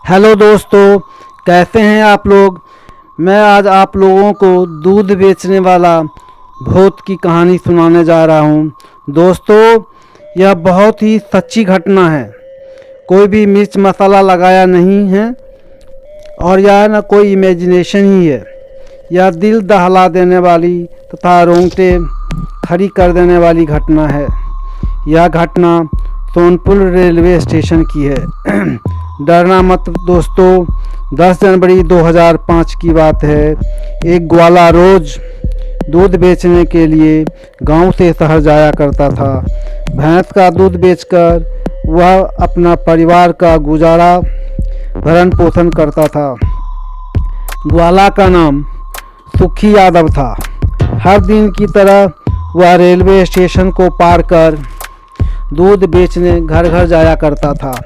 Hello दोस्तों, कैसे हैं आप लोग। मैं आज आप लोगों को दूध बेचने वाला भूत की कहानी सुनाने जा रहा हूं। दोस्तों, यह बहुत ही सच्ची घटना है। कोई भी मिर्च मसाला लगाया नहीं है और यह न कोई इमेजिनेशन ही है। यह दिल दहला देने वाली तथा रोंगटे खड़ी कर देने वाली घटना है। यह घटना सोनपुर रेलवे स्टेशन की है। डरना मत दोस्तों, 10 जनवरी 2005 की बात है। एक ग्वाला रोज दूध बेचने के लिए गांव से शहर जाया करता था। भैंस का दूध बेचकर वह अपना परिवार का गुजारा भरण पोषण करता था। ग्वाला का नाम सुखी यादव था। हर दिन की तरह वह रेलवे स्टेशन को पार कर दूध बेचने घर घर जाया करता था।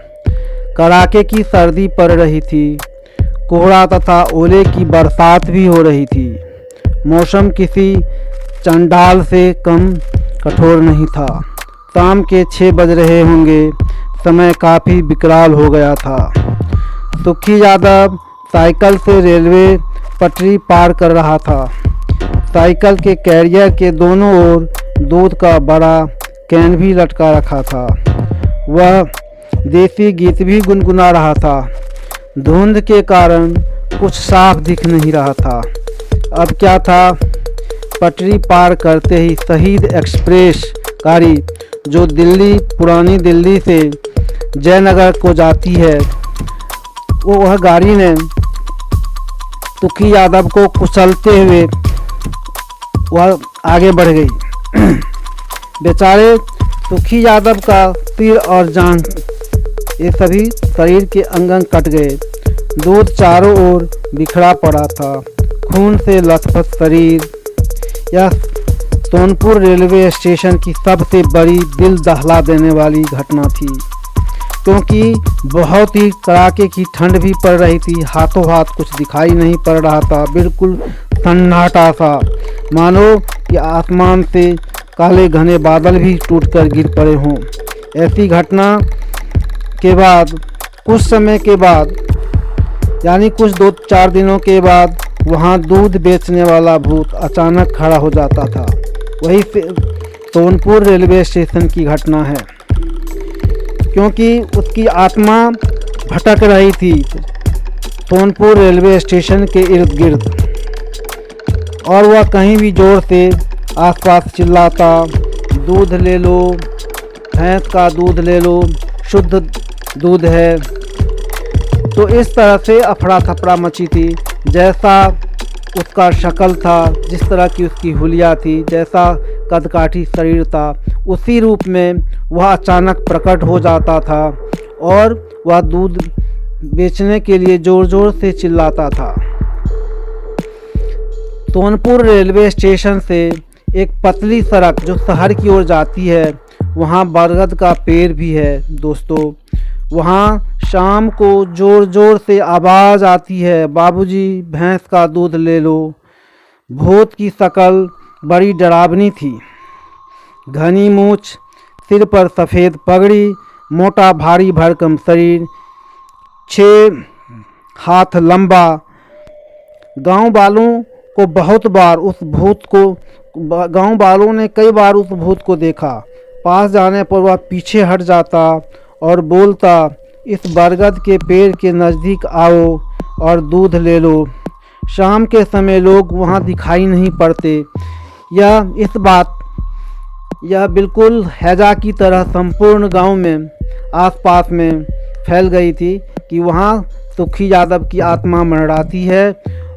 कड़ाके की सर्दी पड़ रही थी। कोहरा तथा ओले की बरसात भी हो रही थी। मौसम किसी चंडाल से कम कठोर नहीं था। शाम के 6 बज रहे होंगे। समय काफ़ी विकराल हो गया था। सुखी यादव साइकिल से रेलवे पटरी पार कर रहा था। साइकिल के कैरियर के दोनों ओर दूध का बड़ा कैन भी लटका रखा था। वह देसी गीत भी गुनगुना रहा था। धुंध के कारण कुछ साफ दिख नहीं रहा था। अब क्या था, पटरी पार करते ही शहीद एक्सप्रेस गाड़ी जो पुरानी दिल्ली से जयनगर को जाती है, वह गाड़ी ने सुखी यादव को कुचलते हुए वह आगे बढ़ गई। बेचारे सुखी यादव का सिर और जांघ ये सभी शरीर के अंग कट गए। दूध चारों ओर बिखरा पड़ा था। खून से लथपथ शरीर। यह सोनपुर रेलवे स्टेशन की सबसे बड़ी दिल दहला देने वाली घटना थी, क्योंकि बहुत ही कड़ाके की ठंड भी पड़ रही थी। हाथों हाथ कुछ दिखाई नहीं पड़ रहा था। बिल्कुल सन्नाटा सा, मानो कि आसमान से काले घने बादल भी टूटकर गिर पड़े हों। ऐसी घटना के बाद कुछ समय के बाद, यानी कुछ 2-4 दिनों के बाद, वहाँ दूध बेचने वाला भूत अचानक खड़ा हो जाता था। वही सोनपुर रेलवे स्टेशन की घटना है, क्योंकि उसकी आत्मा भटक रही थी सोनपुर रेलवे स्टेशन के इर्द गिर्द, और वह कहीं भी जोर से आसपास चिल्लाता, दूध ले लो, भैंस का दूध ले लो, शुद्ध दूध है। तो इस तरह से अफरा थफरा मची थी। जैसा उसका शक्ल था, जिस तरह की उसकी हुलिया थी, जैसा कदकाठी शरीर था, उसी रूप में वह अचानक प्रकट हो जाता था और वह दूध बेचने के लिए ज़ोर ज़ोर से चिल्लाता था। सोनपुर रेलवे स्टेशन से एक पतली सड़क जो शहर की ओर जाती है, वहाँ बरगद का पेड़ भी है दोस्तों। वहाँ शाम को ज़ोर ज़ोर से आवाज़ आती है, बाबूजी भैंस का दूध ले लो। भूत की शक्ल बड़ी डरावनी थी। घनी मूछ, सिर पर सफ़ेद पगड़ी, मोटा भारी भरकम शरीर, 6 हाथ लंबा। गांव वालों ने कई बार उस भूत को देखा। पास जाने पर वह पीछे हट जाता और बोलता, इस बरगद के पेड़ के नज़दीक आओ और दूध ले लो। शाम के समय लोग वहाँ दिखाई नहीं पड़ते। यह बिल्कुल हैजा की तरह संपूर्ण गांव में आसपास में फैल गई थी कि वहाँ सुखी यादव की आत्मा मंडराती है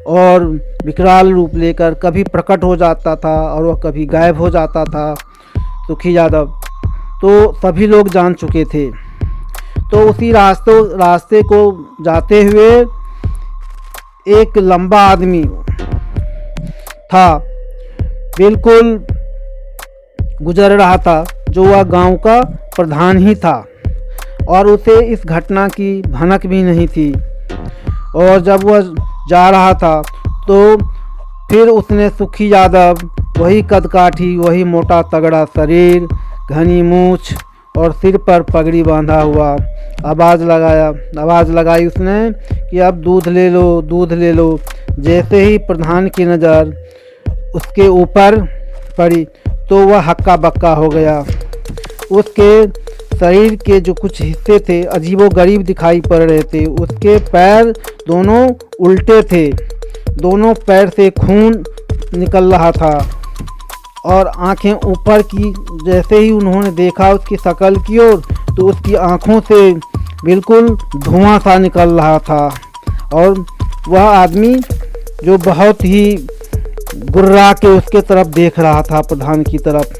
और विकराल रूप लेकर कभी प्रकट हो जाता था और वह कभी गायब हो जाता था सुखी यादव। तो सभी लोग जान चुके थे। तो उसी रास्ते को जाते हुए एक लंबा आदमी था, बिल्कुल गुजर रहा था, जो वह गांव का प्रधान ही था और उसे इस घटना की भनक भी नहीं थी। और जब वह जा रहा था तो फिर उसने सुखी यादव, वही कदकाठी, वही मोटा तगड़ा शरीर, घनी मूछ, और सिर पर पगड़ी बांधा हुआ आवाज़ लगाई उसने कि अब दूध ले लो, दूध ले लो। जैसे ही प्रधान की नज़र उसके ऊपर पड़ी तो वह हक्का बक्का हो गया। उसके शरीर के जो कुछ हिस्से थे अजीबोगरीब दिखाई पड़ रहे थे। उसके पैर दोनों उल्टे थे, दोनों पैर से खून निकल रहा था और आंखें ऊपर की। जैसे ही उन्होंने देखा उसकी शक्ल की ओर तो उसकी आंखों से बिल्कुल धुआं सा निकल रहा था और वह आदमी जो बहुत ही गुर्रा के उसके तरफ देख रहा था, प्रधान की तरफ,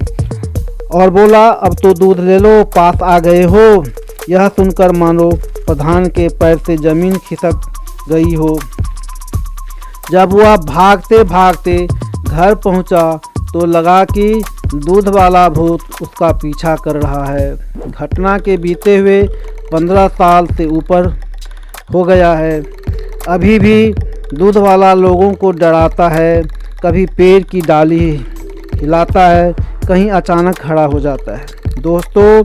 और बोला अब तो दूध ले लो, पास आ गए हो। यह सुनकर मानो प्रधान के पैर से ज़मीन खिसक गई हो। जब वह भागते भागते घर पहुंचा तो लगा कि दूध वाला भूत उसका पीछा कर रहा है। घटना के बीते हुए 15 साल से ऊपर हो गया है। अभी भी दूध वाला लोगों को डराता है, कभी पेड़ की डाली हिलाता है, कहीं अचानक खड़ा हो जाता है। दोस्तों,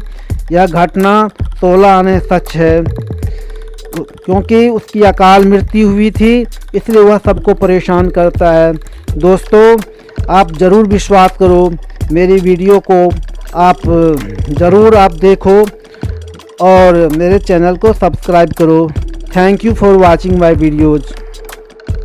यह घटना 16 आने सच है, क्योंकि उसकी अकाल मृत्यु हुई थी, इसलिए वह सबको परेशान करता है। दोस्तों, आप ज़रूर विश्वास करो, मेरी वीडियो को आप ज़रूर देखो और मेरे चैनल को सब्सक्राइब करो। Thank you for watching my videos.